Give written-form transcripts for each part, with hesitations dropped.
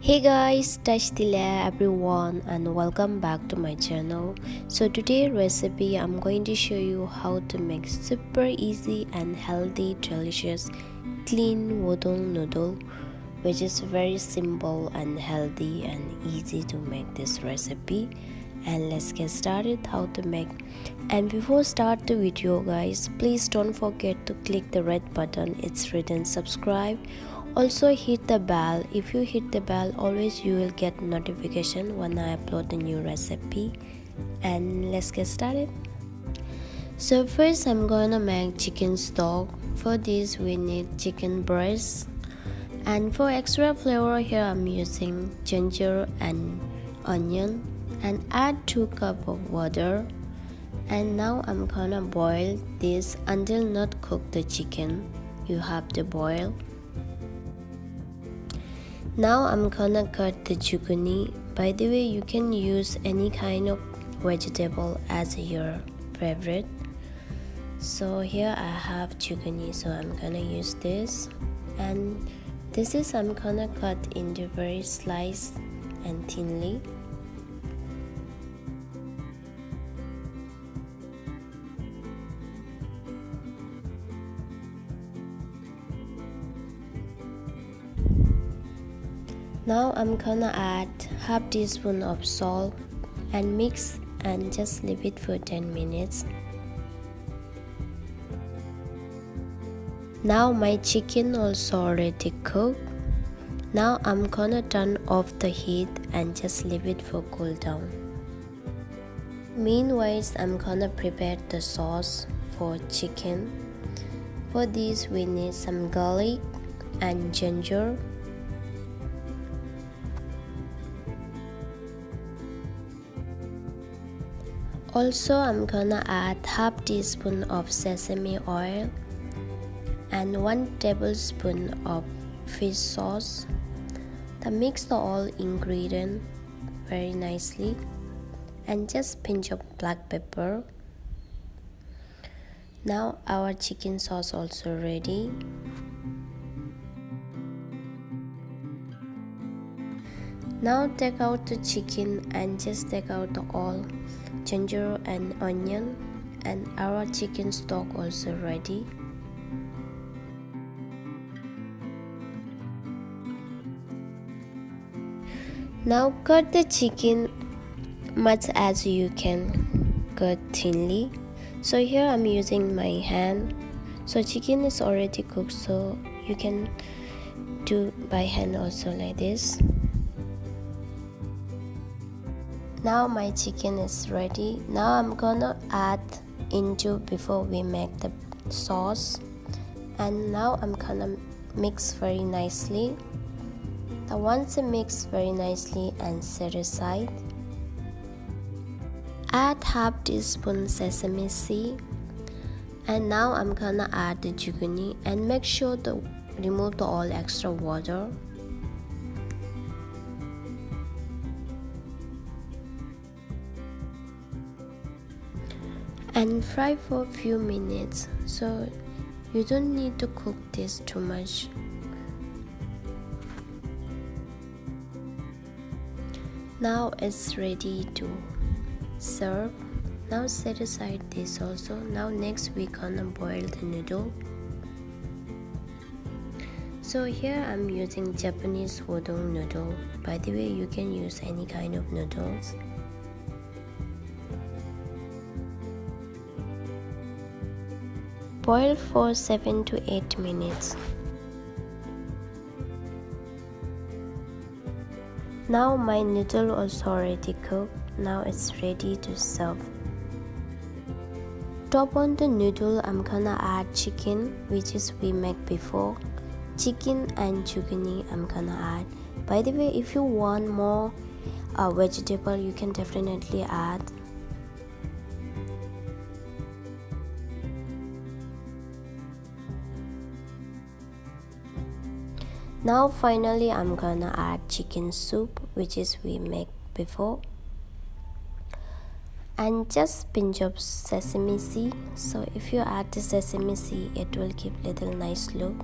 Hey guys, touch the layer everyone and welcome back to my channel. So today recipe I'm going to show you how to make super easy and healthy delicious clean udon noodle, which is very simple and healthy and easy to make this recipe. And let's get started how to make. And before start the video guys, please don't forget to click the red button, it's written subscribe. Also hit the bell. If you hit the bell, always you will get notification when I upload a new recipe. And let's get started. So first I'm gonna make chicken stock. For this we need chicken breast. And for extra flavor here I'm using ginger and onion and add 2 cups of water. And now I'm gonna boil this until not cook the chicken. You have to boil. Now I'm gonna cut the zucchini. By the way, you can use any kind of vegetable as your favorite. So here I have zucchini, so I'm gonna use this. And this is I'm gonna cut into very sliced and thinly. Now I'm gonna add half teaspoon of salt and mix and just leave it for 10 minutes. Now my chicken also already cooked. Now I'm gonna turn off the heat and just leave it for cool down. Meanwhile, I'm gonna prepare the sauce for chicken. For this we need some garlic and ginger. Also, I'm gonna add half teaspoon of sesame oil and 1 tablespoon of fish sauce. Mix the all ingredient very nicely and just pinch of black pepper. Now our chicken sauce also ready. Now take out the chicken and just take out the all ginger and onion, and our chicken stock also ready. Now cut the chicken much as you can cut thinly. So here I'm using my hand. So chicken is already cooked, so you can do by hand also like this. Now my chicken is ready. Now I'm gonna add into before we make the sauce. And now I'm gonna mix very nicely. Once you mix very nicely and set aside, add half teaspoon sesame seed. And now I'm gonna add the zucchini and make sure to remove all extra water. And fry for a few minutes, so you don't need to cook this too much. Now it's ready to serve. Now set aside this also. Now next we gonna boil the noodle. So here I'm using Japanese udon noodle. By the way, you can use any kind of noodles. Boil for 7 to 8 minutes. Now my noodle is already cooked. Now it's ready to serve. Top on the noodle I'm gonna add chicken, which is we make before. Chicken and zucchini I'm gonna add. By the way, if you want more vegetable, you can definitely add. Now finally I'm gonna add chicken soup, which is we make before, and just pinch of sesame seed. So if you add the sesame seed, it will give little nice look.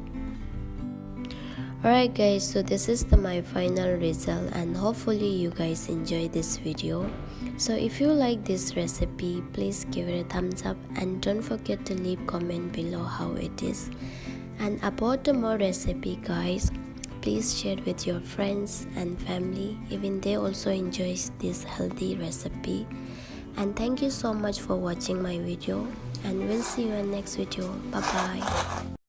Alright guys, so this is my final result, and hopefully you guys enjoy this video. So if you like this recipe, please give it a thumbs up and don't forget to leave comment below how it is. And about the more recipe guys, please share it with your friends and family, even they also enjoy this healthy recipe. And thank you so much for watching my video, and we'll see you in next video. Bye bye.